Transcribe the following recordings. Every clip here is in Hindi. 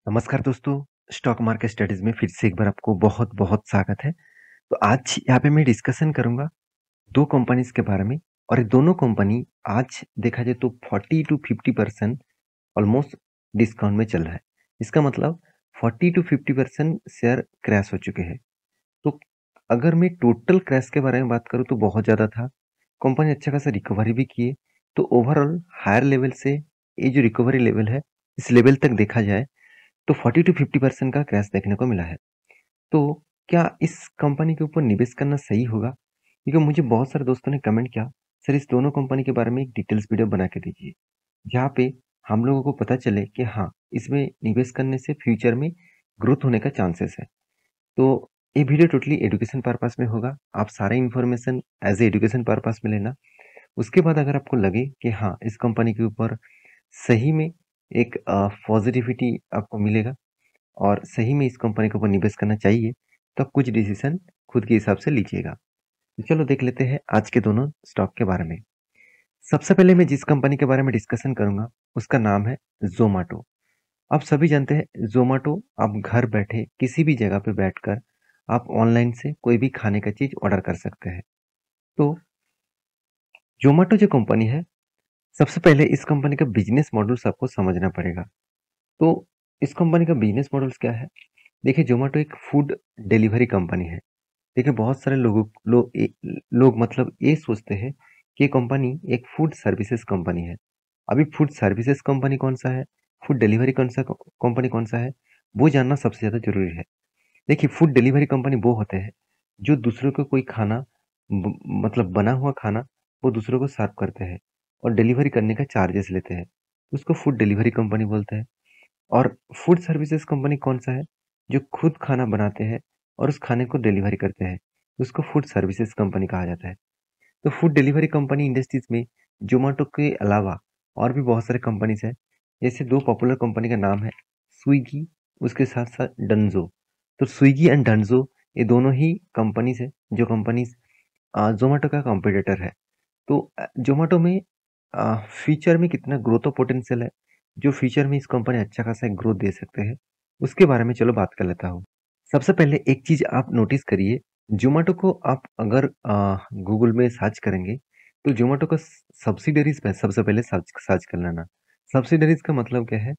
नमस्कार दोस्तों, स्टॉक मार्केट स्टडीज़ में फिर से एक बार आपको बहुत-बहुत स्वागत है। तो आज यहाँ पे मैं डिस्कशन करूँगा 2 कंपनीज़ के बारे में और ये दोनों कंपनी आज देखा जाए तो 40 टू 50% ऑलमोस्ट डिस्काउंट में चल रहा है। इसका मतलब 40 टू 50% शेयर क्रैश हो चुके हैं। तो अगर मैं टोटल क्रैश के बारे में बात करूँ तो बहुत ज़्यादा था। कंपनी अच्छा खासा रिकवरी भी किए। तो ओवरऑल हायर लेवल से ये जो रिकवरी लेवल है, इस लेवल तक देखा जाए तो 40 टू 50% का क्रैश देखने को मिला है। तो क्या इस कंपनी के ऊपर निवेश करना सही होगा? क्योंकि मुझे बहुत सारे दोस्तों ने कमेंट किया, सर इस दोनों कंपनी के बारे में एक डिटेल्स वीडियो बना के दीजिए। जहाँ पे हम लोगों को पता चले कि हाँ, इसमें निवेश करने से फ्यूचर में ग्रोथ होने का चांसेस है। तो ये वीडियो टोटली एजुकेशन पर्पस में होगा। आप सारे information as a education purpose में लेना। उसके बाद अगर आपको लगे कि हाँ, इस कंपनी के ऊपर सही में एक पॉजिटिविटी आपको मिलेगा और सही में इस कंपनी के ऊपर निवेश करना चाहिए, तो आप कुछ डिसीजन खुद के हिसाब से लीजिएगा। तो चलो देख लेते हैं आज के दोनों स्टॉक के बारे में। सबसे पहले मैं जिस कंपनी के बारे में डिस्कशन करूँगा, उसका नाम है ज़ोमैटो। आप सभी जानते हैं ज़ोमैटो आप घर बैठे किसी भी जगह पे बैठकर आप ऑनलाइन से कोई भी खाने का चीज़ ऑर्डर कर सकते हैं। तो ज़ोमैटो जो कंपनी है, सबसे पहले इस कंपनी का बिज़नेस मॉडल्स आपको समझना पड़ेगा। तो इस कंपनी का बिज़नेस मॉडल्स क्या है? देखिए ज़ोमैटो एक फूड डिलीवरी कंपनी है। देखिए बहुत सारे लोग मतलब ये सोचते हैं कि ये कंपनी एक फूड सर्विसेज कंपनी है। अभी फूड सर्विसेज कंपनी कौन-सा है, फूड डिलीवरी कौन-सा कंपनी कौन-सा है, वो जानना सबसे ज़्यादा ज़रूरी है। देखिए फूड डिलीवरी कंपनी वो होते हैं, जो दूसरों को कोई खाना ब मतलब बना हुआ खाना वो दूसरों को सर्व करते हैं और डिलीवरी करने का चार्जेस लेते हैं। उसको फूड डिलीवरी कंपनी बोलते हैं। और फूड सर्विसेज कंपनी कौन-सा है? जो खुद खाना बनाते हैं और उस खाने को डिलीवरी करते हैं। उसको फूड सर्विसेज कंपनी कहा जाता है। तो फूड डिलीवरी कंपनी इंडस्ट्रीज़ में ज़ोमैटो के अलावा और भी बहुत सारे कंपनीज़ हैं। जैसे 2 पॉपुलर कंपनी का नाम है स्विगी, उसके साथ-साथ डंज़ो। तो स्विगी एंड डंज़ो ये दोनों ही कंपनीज़ हैं, जो कंपनीज़ ज़ोमैटो का कॉम्पिटिटर है। तो ज़ोमैटो में फ्यूचर में कितना ग्रोथ पोटेंशियल है, जो फ्यूचर में इस कंपनी अच्छा खासा ग्रोथ दे सकते हैं, उसके बारे में चलो बात कर लेता हूँ। सबसे पहले एक चीज़ आप नोटिस करिए, ज़ोमैटो को आप अगर गूगल में सर्च करेंगे, तो ज़ोमैटो का सब्सिडीज़ में सबसे पहले सर्च सर्च कर लेना। सब्सिडीज़ का मतलब क्या है?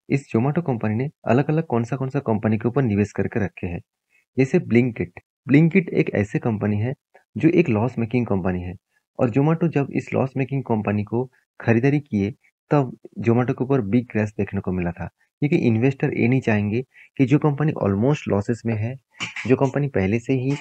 इस ज़ोमैटो कंपनी ने अलग-अलग कौन-सा कंपनी के ऊपर निवेश करके रखे हैं। जैसे ब्लिंकिट, ब्लिंकिट एक ऐसी कंपनी है, जो एक लॉस मेकिंग कंपनी है और ज़ोमैटो जब इस लॉस मेकिंग कंपनी को खरीदारी किए, तब ज़ोमैटो के ऊपर बिग क्रैश देखने को मिला था। क्योंकि इन्वेस्टर ये नहीं चाहेंगे कि जो कंपनी ऑलमोस्ट लॉसेस में है, जो कंपनी पहले से ही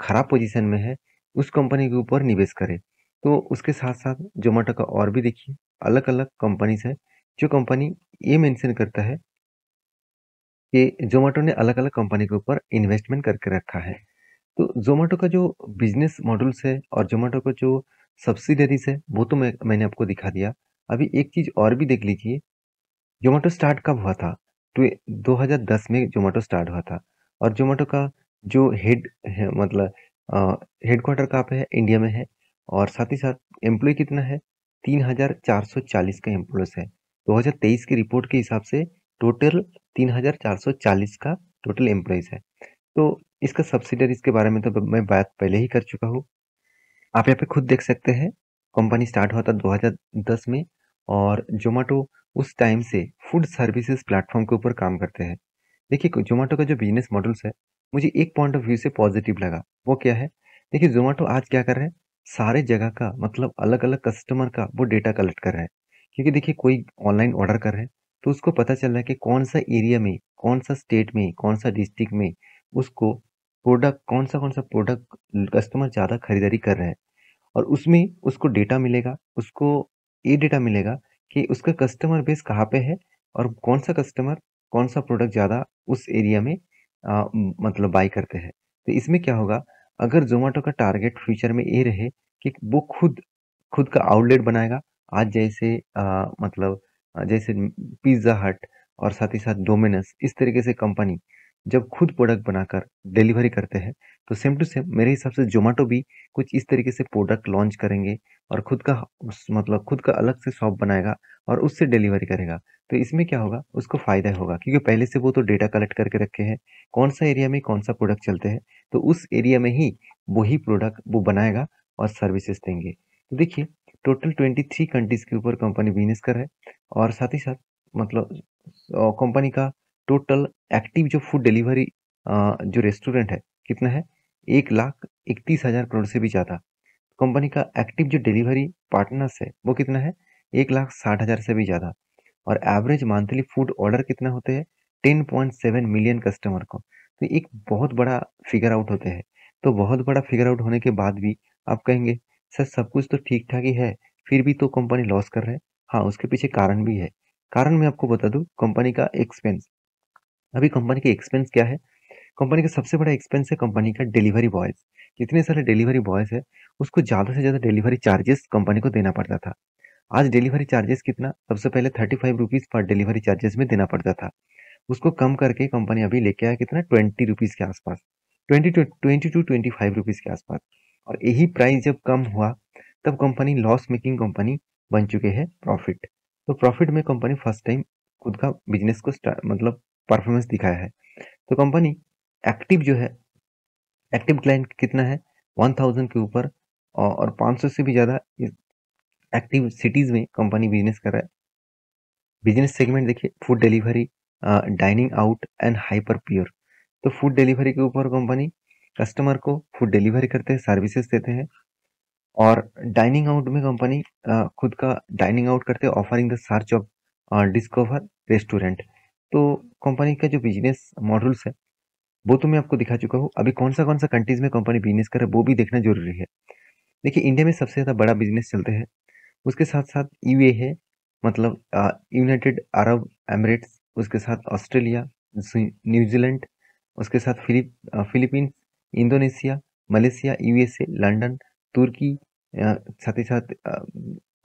खराब पोज़ीशन में है, उस कंपनी के ऊपर निवेश करे। तो उसके साथ-साथ ज़ोमैटो का और भी देखिए अलग-अलग कंपनीज़ है, जो कंपनी ये मेंशन करता है कि ज़ोमैटो ने अलग-अलग कंपनी के ऊपर इन्वेस्टमेंट करके रखा है। तो ज़ोमैटो का जो बिज़नेस मॉडल्स है और ज़ोमैटो का जो सब्सिडियरीज़ है, वो तो मैंने आपको दिखा दिया। अभी एक चीज़ और भी देख लीजिए, ज़ोमैटो स्टार्ट कब हुआ था? 2010 में ज़ोमैटो स्टार्ट हुआ था और ज़ोमैटो का जो हेड है मतलब हेडक्वार्टर कहाँ पे है? इंडिया में है और साथ ही साथ एम्प्लॉयी कितना है? 3440 का एम्प्लॉइज़ है। 2023 की रिपोर्ट के हिसाब से टोटल 3440 का टोटल एम्प्लॉइज़ है। तो इसका सब्सिडियरीज़ के बारे में तो मैं बात पहले ही कर चुका हूँ। आप यहाँ पे खुद देख सकते हैं, कंपनी स्टार्ट हुआ था 2010 में और ज़ोमैटो उस टाइम से फूड सर्विसेज़ प्लेटफ़ॉर्म के ऊपर काम करते हैं। देखिए, ज़ोमैटो का जो बिज़नेस मॉडल्स है, मुझे एक पॉइंट ऑफ व्यू से पॉज़िटिव लगा। वो क्या है? देखिए, ज़ोमैटो आज क्या कर रहे हैं, सारे जगह का मतलब अलग-अलग कस्टमर का वो डेटा कलेक्ट कर रहे हैं। क्योंकि देखिए, कोई ऑनलाइन ऑर्डर कर रहे हैं, तो उसको पता चल रहा है कि कौन-सा एरिया में, कौन-सा स्टेट में, कौन-सा डिस्ट्रिक्ट में उसको कौन-सा प्रोडक्ट कस्टमर ज़्यादा खरीदारी कर रहे हैं। और उसमें उसको डेटा मिलेगा, उसको ये डेटा मिलेगा कि उसका कस्टमर बेस कहाँ पे है और कौन-सा कस्टमर कौन-सा प्रोडक्ट ज़्यादा उस एरिया में मतलब बाय करते हैं। तो इसमें क्या होगा, अगर ज़ोमैटो का टारगेट फ्यूचर में ये रहे कि वो खुद खुद का आउटलेट बनाएगा, आज जैसे मतलब जैसे पिज़्ज़ा हट और साथ ही साथ डोमिनोज़ इस तरीके से कंपनी जब खुद प्रोडक्ट बनाकर डिलीवरी करते हैं, तो सेम टू सेम मेरे हिसाब से ज़ोमैटो भी कुछ इस तरीके से प्रोडक्ट लॉन्च करेंगे और खुद का मतलब खुद का अलग से शॉप बनाएगा और उससे डिलीवरी करेगा। तो इसमें क्या होगा, उसको फ़ायदा होगा क्योंकि पहले से वो तो डेटा कलेक्ट करके रखे हैं, कौन-सा एरिया में कौन-सा प्रोडक्ट चलते हैं, तो उस एरिया में ही वही प्रोडक्ट वो बनाएगा और सर्विसेज़ देंगे। तो देखिए, टोटल 23 कंट्रीज़ के ऊपर कंपनी बिज़नेस कर रहा है और साथ ही साथ मतलब कंपनी का टोटल एक्टिव जो फूड डिलीवरी जो रेस्टोरेंट है, कितना है? 1,31,000 करोड़ से भी ज़्यादा। कंपनी का एक्टिव जो डिलीवरी पार्टनर्स है, वो कितना है? 1,60,000 से भी ज़्यादा और एवरेज मंथली फूड ऑर्डर कितना होते हैं? 10.7 मिलियन कस्टमर को। तो एक बहुत बड़ा फिगर आउट होते हैं। तो बहुत बड़ा फिगर आउट होने के बाद भी आप कहेंगे, "सर सब कुछ तो ठीक-ठाक ही है, फिर भी तो कंपनी लॉस कर रहा है।" हाँ, उसके पीछे कारण भी है। कारण मैं आपको बता दूँ, कंपनी का एक्सपेंस। अभी कंपनी के एक्सपेंस क्या है? कंपनी का सबसे बड़ा एक्सपेंस है कंपनी का डिलीवरी बॉयज़। जितने सारे डिलीवरी बॉयज़ हैं, उसको ज़्यादा से ज़्यादा डिलीवरी चार्जेस कंपनी को देना पड़ता था। आज डिलीवरी चार्जेस कितना? सबसे पहले ₹35 पर डिलीवरी चार्जेस में देना पड़ता था। उसको कम करके कंपनी अभी लेके आया कितना? ₹20 के आसपास। 20 टू ₹25 के आसपास। और यही प्राइस जब कम हुआ, तब कंपनी लॉस मेकिंग कंपनी बन चुके हैं प्रॉफिट। तो प्रॉफिट में कंपनी फर्स्ट टाइम खुद का बिज़नेस को मतलब परफॉर्मेंस दिखाया है। तो कंपनी एक्टिव जो है, एक्टिव क्लाइंट कितना है? 1000 के ऊपर और 500 से भी ज़्यादा इस एक्टिव सिटीज़ में कंपनी बिज़नेस कर रहा है। बिज़नेस सेगमेंट देखिए, food delivery, dining out and hyper pure. तो फूड डिलीवरी के ऊपर कंपनी कस्टमर को फूड डिलीवरी करते हैं, सर्विसेज देते हैं और डाइनिंग आउट में कंपनी खुद का डाइनिंग आउट करते हैं, offering the search of discover restaurant. तो कंपनी का जो बिज़नेस मॉडल्स है, वो तो मैं आपको दिखा चुका हूँ। अभी कौन-सा कंट्रीज़ में कंपनी बिज़नेस कर रहा है, वो भी देखना ज़रूरी है। देखिए, इंडिया में सबसे ज़्यादा बड़ा बिज़नेस चलते हैं, उसके साथ-साथ यूएई है, मतलब यूनाइटेड अरब एमिरेट्स, उसके साथ ऑस्ट्रेलिया, न्यूज़ीलैंड, उसके साथ Philippines, Indonesia, Malaysia, USA, London, तुर्की, साथ ही साथ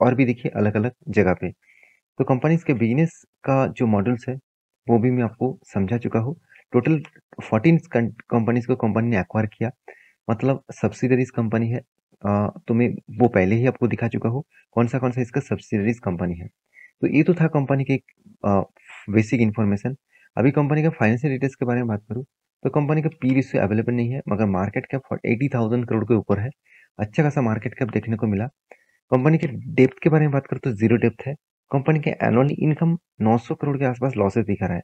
और भी देखिए अलग-अलग जगह पे। तो कंपनीज़ के बिज़नेस का जो मॉडल्स है, वो भी मैं आपको समझा चुका हूँ। टोटल 14 कंपनीज़ को कंपनी ने एक्वायर किया, मतलब सब्सिडरीज़ कंपनी है। तो मैं वो पहले ही आपको दिखा चुका हूँ, कौन-सा इसका सब्सिडरीज़ कंपनी है। तो ये तो था कंपनी के अ, बेसिक इन्फॉर्मेशन। अभी कंपनी का फाइनेंशियल डिटेल्स के बारे में बात करूँ, तो कंपनी का पी रेशियो अवेलेबल नहीं है, मगर मार्केट कैप 80,000 करोड़ के ऊपर है। अच्छा खासा मार्केट कैप देखने को मिला। कंपनी के डेप्थ के बारे में बात करूँ तो ज़ीरो डेप्थ है। कंपनी के एनुअली इनकम 900 करोड़ के आसपास लॉसेस दिखा रहा है।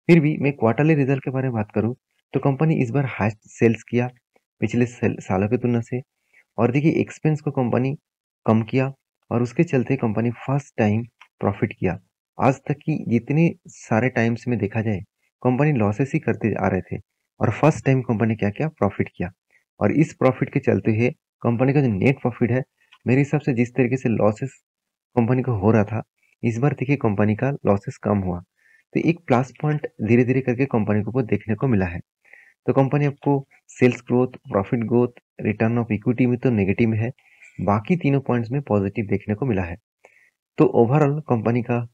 फिर भी मैं क्वार्टरली रिजल्ट के बारे में बात करूँ, तो कंपनी इस बार हाईएस्ट सेल्स किया पिछले सालों की तुलना से। और देखिए एक्सपेंस को कंपनी कम किया और उसके चलते कंपनी फर्स्ट टाइम प्रॉफिट किया। आज तक की जितने सारे टाइम्स में देखा जाए, कंपनी लॉसेस ही करते आ रहे थे और फर्स्ट टाइम कंपनी क्या किया? प्रॉफिट किया। और इस प्रॉफिट के चलते हुए कंपनी का जो नेट प्रॉफिट है, मेरे हिसाब से जिस तरीके से लॉसेस कंपनी को हो रहा था, इस बार देखिए कंपनी का लॉसेस कम हुआ। तो एक प्लस पॉइंट धीरे-धीरे करके कंपनी के ऊपर देखने को मिला है। तो कंपनी आपको sales growth, profit growth, return of equity में तो नेगेटिव में है, बाकी तीनों पॉइंट्स में पॉजिटिव देखने को मिला है। तो ओवरऑल कंपनी का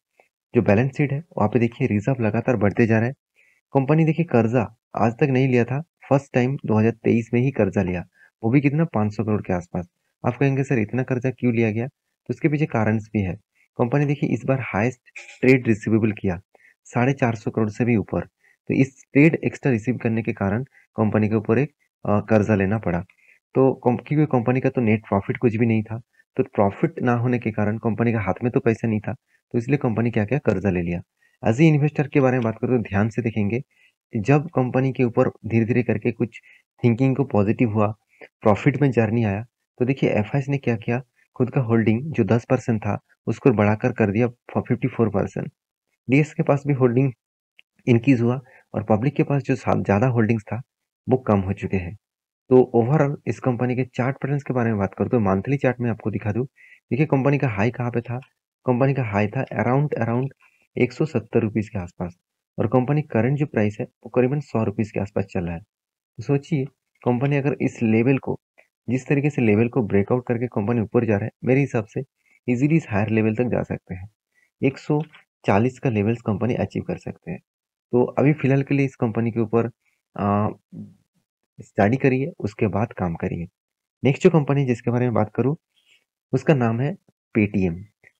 जो बैलेंस शीट है, वहाँ पे देखिए रिजर्व लगातार बढ़ते जा रहा है। कंपनी देखिए कर्जा आज तक नहीं लिया था, फर्स्ट टाइम 2023 में ही कर्जा लिया, वो भी कितना? 500 करोड़ के आसपास। आप कहेंगे सर इतना कर्जा क्यों लिया गया? तो उसके पीछे कारणस भी है। कंपनी देखिए इस बार हाईएस्ट ट्रेड रिसीवेबल किया, 450 करोड़ से भी ऊपर। तो इस ट्रेड एक्स्ट्रा रिसीव करने के कारण कंपनी के ऊपर एक कर्जा लेना पड़ा। तो क्योंकि कंपनी का तो नेट प्रॉफिट कुछ भी नहीं था, तो प्रॉफिट ना होने के कारण कंपनी का हाथ में तो पैसा नहीं था, तो इसलिए कंपनी क्या किया? कर्जा ले लिया। एज़ ए इन्वेस्टर के बारे में बात करूँ तो ध्यान से देखेंगे, जब कंपनी के ऊपर धीरे-धीरे करके कुछ थिंकिंग को पॉजिटिव हुआ, प्रॉफिट में जर्नी आया, तो देखिए एफआईएस ने क्या किया, खुद का होल्डिंग जो 10% था, उसको बढ़ाकर कर दिया 54%। डीएस के पास भी होल्डिंग इंक्रीज़ हुआ और पब्लिक के पास जो ज़्यादा होल्डिंग्स था, वो कम हो चुके हैं। तो ओवरऑल इस कंपनी के चार्ट पैटर्न्स के बारे में बात करूँ तो मंथली चार्ट में आपको दिखा दूँ। देखिए कंपनी का हाई कहाँ पे था? कंपनी का हाई था अराउंड अराउंड ₹170 के आसपास और कंपनी करंट जो प्राइस है वो करीबन ₹100 के आसपास चल रहा है। तो सोचिए कंपनी अगर इस लेवल को जिस तरीके से लेवल को ब्रेकआउट करके कंपनी ऊपर जा रहा है, मेरे हिसाब से इज़िली इस हायर लेवल तक जा सकते हैं। 140 का लेवल्स कंपनी अचीव कर सकते हैं। तो अभी फ़िलहाल के लिए इस कंपनी के ऊपर अ, स्टडी करिए, उसके बाद काम करिए। नेक्स्ट जो कंपनी जिसके बारे में बात करूँ, उसका नाम है पेटीएम,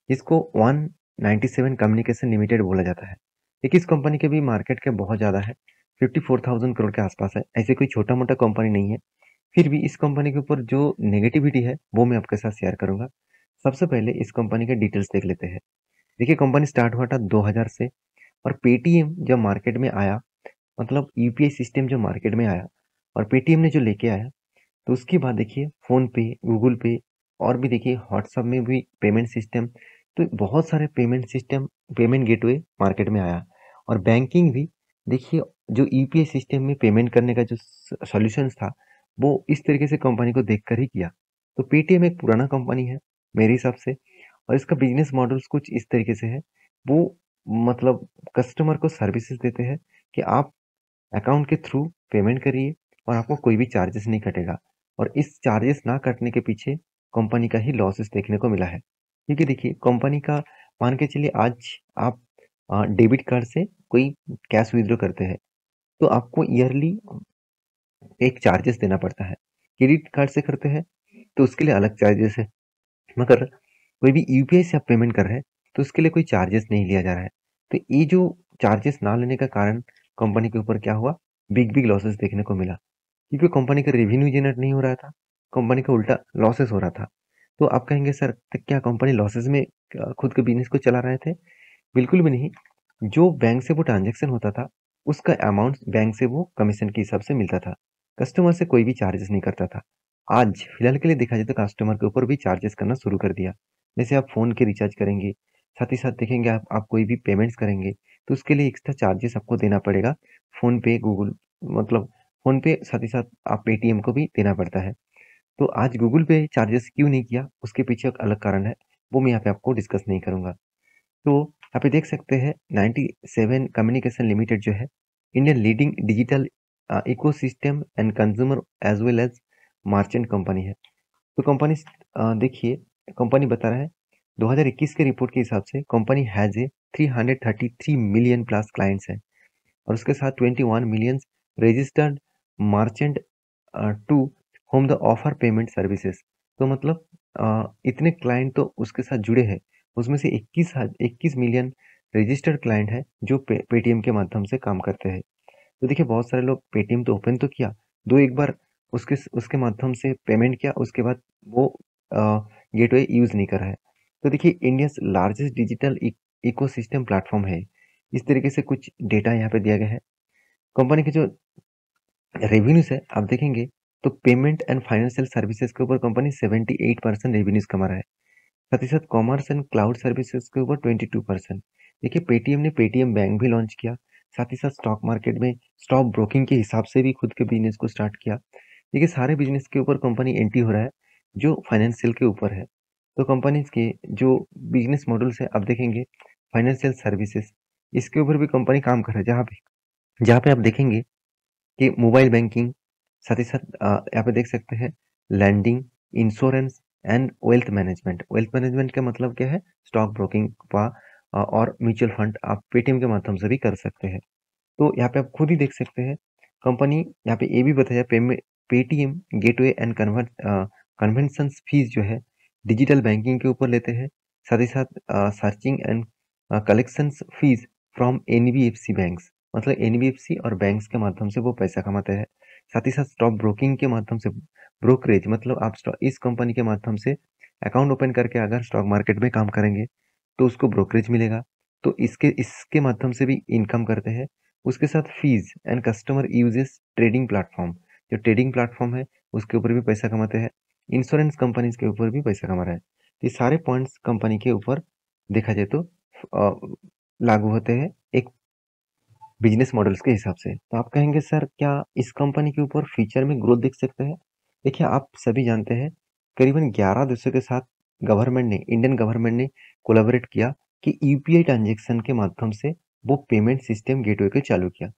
जिसको 197 कम्युनिकेशन लिमिटेड बोला जाता है। देखिए इस कंपनी के भी मार्केट कैप बहुत ज़्यादा है, 54,000 करोड़ के आसपास है। ऐसे कोई छोटा-मोटा कंपनी नहीं है। फिर भी इस कंपनी के ऊपर जो नेगेटिविटी है, वो मैं आपके साथ शेयर करूँगा। सबसे पहले इस कंपनी के डिटेल्स देख लेते हैं। देखिए कंपनी स्टार्ट हुआ था 2000 से, और पेटीएम जब मार्केट में आया, मतलब यूपीआई सिस्टम जो मार्केट में आया और पेटीएम ने जो लेके आया, तो उसके बाद देखिए फ़ोन पे, गूगल पे और भी देखिए व्हाट्सएप में भी पेमेंट सिस्टम, तो बहुत सारे payment system, payment gateway market में आया। और बैंकिंग भी देखिए, जो यूपीआई सिस्टम में पेमेंट करने का जो सॉल्यूशंस था, वो इस तरीके से कंपनी को देखकर ही किया। तो पेटीएम एक पुराना कंपनी है मेरे हिसाब से, और इसका बिजनेस मॉडल्स कुछ इस तरीके से है। वो मतलब कस्टमर को सर्विसेज देते हैं कि आप अकाउंट के थ्रू पेमेंट करिए और आपको कोई भी चार्जेस नहीं कटेगा। और इस चार्जेस ना कटने के पीछे कंपनी का ही लॉसेस देखने को मिला है। क्योंकि देखिए कंपनी का, मान के चलिए आज आप डेबिट कार्ड से कोई कैश विथड्रॉ करते हैं, तो आपको ईयरली एक चार्जेस देना पड़ता है। क्रेडिट कार्ड से करते हैं तो उसके लिए अलग चार्जेस है। मगर कोई भी यूपीआई से आप पेमेंट कर रहे हैं, तो उसके लिए कोई चार्जेस नहीं लिया जा रहा है। तो ये जो चार्जेस ना लेने का कारण कंपनी के ऊपर क्या हुआ, बिग बिग लॉसेस देखने को मिला। क्योंकि कंपनी का रेवेन्यू जनरेट नहीं हो रहा था, कंपनी का उल्टा लॉसेस हो रहा था। तो आप कहेंगे सर, तो क्या कंपनी लॉसेस में खुद के बिजनेस को चला रहे थे? बिल्कुल भी नहीं। जो बैंक से वो ट्रांजैक्शन होता था, उसका अमाउंट बैंक से वो कमीशन के हिसाब से मिलता था। कस्टमर से कोई भी चार्जेस नहीं करता था। आज फिलहाल के लिए देखा जाए तो कस्टमर के ऊपर भी चार्जेस करना शुरू कर दिया। जैसे आप फ़ोन के रिचार्ज करेंगे, साथ ही साथ देखेंगे आप कोई भी पेमेंट्स करेंगे, तो उसके लिए एक्स्ट्रा चार्जेस आपको देना पड़ेगा। फ़ोन पे, गूगल, मतलब फ़ोन पे, साथ ही साथ आप पेटीएम को भी देना पड़ता है। तो आज गूगल पे चार्जेस क्यों नहीं किया, उसके पीछे एक अलग कारण है, वो मैं यहाँ पे आपको डिस्कस नहीं करूँगा। तो यहाँ पे देख सकते हैं 97 कम्युनिकेशन लिमिटेड जो है, Indian leading digital ecosystem and consumer as well as merchant company है। तो कंपनी देखिए, कंपनी बता रहा है 2021 के रिपोर्ट के हिसाब से company has a 333 million plus clients है, और उसके साथ 21 million registered merchant to whom the offer payment services. तो मतलब इतने क्लाइंट तो उसके साथ जुड़े हैं, उसमें से 21 मिलियन रजिस्टर्ड क्लाइंट है जो पेटीएम के माध्यम से काम करते हैं। तो देखिए बहुत सारे लोग पेटीएम तो ओपन तो किया, दो एक बार उसके उसके माध्यम से पेमेंट किया, उसके बाद वो गेटवे यूज़ नहीं कर रहा है। तो देखिए India largest digital ecosystem platform है। इस तरीके से कुछ डेटा यहाँ पे दिया गया है। कंपनी के जो रेवेन्यूज है आप देखेंगे, तो पेमेंट एंड फाइनेंशियल सर्विसेज के ऊपर कंपनी 78% रेवेन्यूज कमा रहा है। साथ ही साथ कॉमर्स एंड क्लाउड सर्विसेज के ऊपर 22%। देखिए पेटीएम ने पेटीएम बैंक भी लॉन्च किया, साथ ही साथ स्टॉक मार्केट में स्टॉक ब्रोकिंग के हिसाब से भी खुद के बिजनेस को स्टार्ट किया। देखिए सारे बिजनेस के ऊपर कंपनी एंट्री हो रहा है जो फाइनेंशियल के ऊपर है। तो कंपनीज के जो बिजनेस मॉडल्स है आप देखेंगे, फाइनेंशियल सर्विसेज, इसके ऊपर भी कंपनी काम कर रहा है, जहाँ पे आप देखेंगे कि मोबाइल बैंकिंग, साथ ही साथ यहाँ पे देख सकते हैं lending, insurance and wealth management. Wealth management का मतलब क्या है, स्टॉक ब्रोकिंग और म्यूचुअल फंड आप पेटीएम के माध्यम से भी कर सकते हैं। तो यहाँ पे आप खुद ही देख सकते हैं, कंपनी यहाँ पे ये भी बताया, Paytm gateway and convention fees जो है डिजिटल बैंकिंग के ऊपर लेते हैं। साथ ही साथ searching and collection fees from NBFC banks, मतलब एनबीएफसी और बैंक्स के माध्यम से वो पैसा कमाते हैं। साथ ही साथ स्टॉक ब्रोकिंग के माध्यम से ब्रोकरेज, मतलब आप इस कंपनी के माध्यम से अकाउंट ओपन करके अगर स्टॉक मार्केट में काम करेंगे तो उसको ब्रोकरेज मिलेगा, तो इसके इसके माध्यम से भी इनकम करते हैं। उसके साथ fees and customer uses trading platform, जो ट्रेडिंग प्लेटफॉर्म है उसके ऊपर भी पैसा कमाते हैं। इंश्योरेंस कंपनीज के ऊपर भी पैसा कमा रहा है। ये सारे पॉइंट्स कंपनी के ऊपर देखा जाए तो लागू होते हैं एक बिजनेस मॉडल्स के हिसाब से। तो आप कहेंगे सर, क्या इस कंपनी के ऊपर फ्यूचर में ग्रोथ देख सकते हैं? देखिए आप सभी जानते हैं, करीबन 11 देशों के साथ इंडियन गवर्नमेंट ने कोलैबोरेट किया कि यूपीआई ट्रांजैक्शन के माध्यम से वो पेमेंट सिस्टम गेटवे को चालू किया।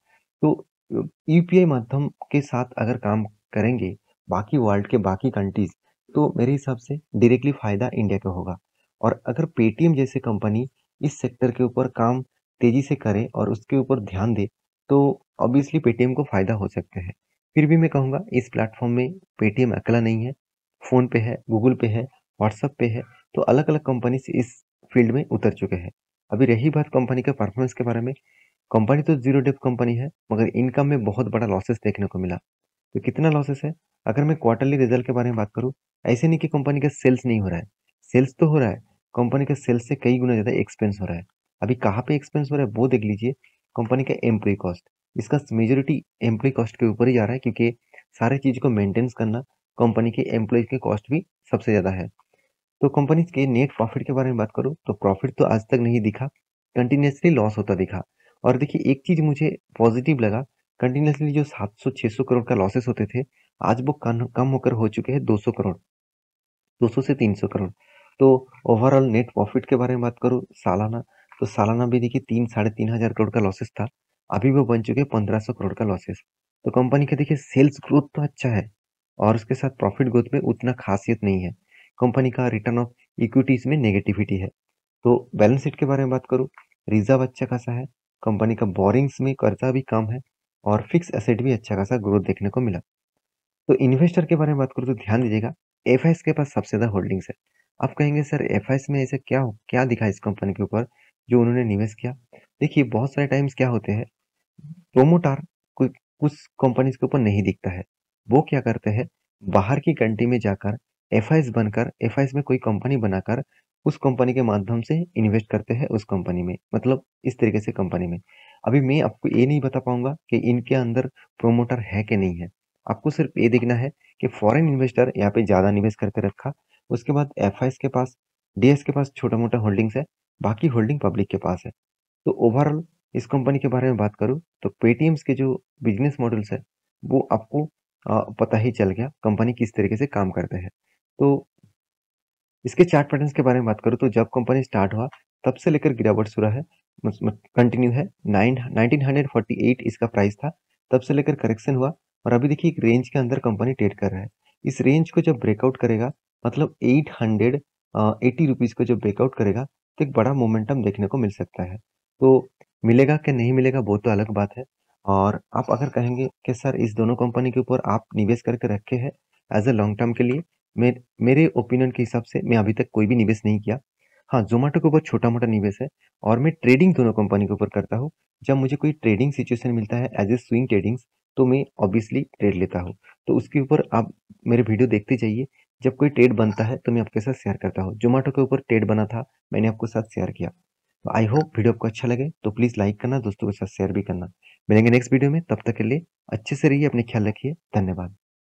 तो यूपीआई माध्यम के साथ अगर काम करेंगे बाकी वर्ल्ड के बाकी कंट्रीज, तो मेरे हिसाब से डायरेक्टली फायदा इंडिया का होगा। और अगर पेटीएम जैसे कंपनी इस सेक्टर के ऊपर काम तेज़ी से करे और उसके ऊपर ध्यान दे, तो ऑब्वियसली पेटीएम को फ़ायदा हो सकता है। फिर भी मैं कहूँगा इस प्लेटफ़ॉर्म में पेटीएम अकेला नहीं है, फ़ोनपे है, गूगल पे है, व्हाट्सएप पे है, तो अलग-अलग कंपनीज़ इस फ़ील्ड में उतर चुके हैं। अभी रही बात कंपनी के परफ़ॉर्मेंस के बारे में, कंपनी तो ज़ीरो डेब्ट कंपनी है, मगर इनकम में बहुत बड़ा लॉसेस देखने को मिला। तो कितना लॉसेस है? अगर मैं क्वार्टरली रिज़ल्ट के बारे में बात करूँ, ऐसे नहीं कि कंपनी का सेल्स नहीं हो रहा है, सेल्स तो हो रहा है, कंपनी का सेल्स से कई गुना ज़्यादा एक्सपेंस हो रहा है। अभी कहाँ पे एक्सपेंस हो रहा है वो देख लीजिए, कंपनी का एम्प्लॉयी कॉस्ट, इसका मेजॉरिटी एम्प्लॉयी कॉस्ट के ऊपर ही जा रहा है क्योंकि सारी चीज़ को मेंटेनेंस करना कंपनी के एम्प्लॉयी के कॉस्ट भी सबसे ज़्यादा है। तो कंपनीज़ के नेट प्रॉफिट के बारे में बात करूँ, तो प्रॉफिट तो आज तक नहीं दिखा, कंटीन्यूअसली लॉस होता दिखा। और देखिए एक चीज़ मुझे पॉज़िटिव लगा, कंटीन्यूअसली जो 700-600 करोड़ का लॉसेस होते थे, आज वो कम कम होकर हो चुके हैं 200 करोड़, 200 से 300 करोड़। तो ओवरऑल नेट प्रॉफिट के बारे में बात करूँ सालाना, तो सालाना भी देखिए 3 साढ़े 3 हज़ार करोड़ का लॉसेस था, अभी वो बन चुके हैं 1500 करोड़ का लॉसेस। तो कंपनी का देखिए सेल्स ग्रोथ तो अच्छा है और उसके साथ प्रॉफिट ग्रोथ में उतना ख़ासियत नहीं है। कंपनी का रिटर्न ऑफ इक्विटी इसमें नेगेटिविटी है। तो बैलेंस शीट के बारे में बात करूँ, रिज़र्व अच्छा खासा है, कंपनी का बोरिंग्स में कर्जा भी कम है और फिक्स एसेट भी अच्छा खासा ग्रोथ देखने को मिला। तो इन्वेस्टर के बारे में बात करूँ तो ध्यान दीजिएगा, एफआईएस के पास सबसे ज़्यादा होल्डिंग्स है। आप कहेंगे सर एफआईएस में ऐसा क्या क्या दिखा इस कंपनी के ऊपर जो उन्होंने निवेश किया? देखिए बहुत सारे टाइम्स क्या होते हैं, प्रोमोटर कुछ कुछ कंपनीज के ऊपर नहीं दिखता है। वो क्या करते हैं, बाहर की कंट्री में जाकर एफआईएस बनकर एफआईएस में कोई कंपनी बनाकर उस कंपनी के माध्यम से इन्वेस्ट करते हैं उस कंपनी में, मतलब इस तरीके से कंपनी में। अभी मैं आपको ये नहीं बता पाऊंगा कि इनके अंदर प्रोमोटर है कि नहीं है। आपको सिर्फ ये देखना है कि फॉरेन इन्वेस्टर यहाँ पे ज्यादा निवेश करके रखा, उसके बाद एफआईएस के पास, डीएस के पास छोटा मोटा होल्डिंग्स है, बाकी होल्डिंग पब्लिक के पास है। तो ओवरऑल इस कंपनी के बारे में बात करूँ तो पेटीएम्स के जो बिजनेस मॉडल्स है वो आपको पता ही चल गया कंपनी किस तरीके से काम करते हैं। तो इसके चार्ट पैटर्न्स के बारे में बात करूँ तो जब कंपनी स्टार्ट हुआ तब से लेकर गिरावट शुरू है, कंटिन्यू है। 1948 इसका प्राइस था, तब से लेकर करेक्शन हुआ और अभी देखिए एक रेंज के अंदर कंपनी ट्रेड कर रहा है। इस रेंज को जब ब्रेकआउट करेगा, मतलब 880 रुपीज़ को जब ब्रेकआउट करेगा तो एक बड़ा मोमेंटम देखने को मिल सकता है। तो मिलेगा कि नहीं मिलेगा वो तो अलग बात है। और आप अगर कहेंगे कि सर इस दोनों कंपनी के ऊपर आप निवेश करके रखे हैं एज अ लॉन्ग टर्म के लिए, मेरे ओपिनियन के हिसाब से मैं अभी तक कोई भी निवेश नहीं किया। हाँ, ज़ोमैटो के ऊपर छोटा-मोटा निवेश है और मैं ट्रेडिंग दोनों कंपनी के ऊपर करता हूँ। जब मुझे कोई ट्रेडिंग सिचुएशन मिलता है एज़ ए स्विंग ट्रेडिंग्स, तो मैं ऑब्वियसली ट्रेड लेता हूँ। तो उसके ऊपर आप मेरे वीडियो देखते जाइए, जब कोई ट्रेड बनता है तो मैं आपके साथ शेयर करता हूँ। ज़ोमैटो के ऊपर ट्रेड बना था, मैंने आपके साथ शेयर किया। तो आई होप वीडियो आपको अच्छा लगे, तो प्लीज़ लाइक करना, दोस्तों के साथ शेयर भी करना। मिलेंगे नेक्स्ट वीडियो में, तब तक के लिए अच्छे से रहिए, अपना ख्याल रखिए। धन्यवाद।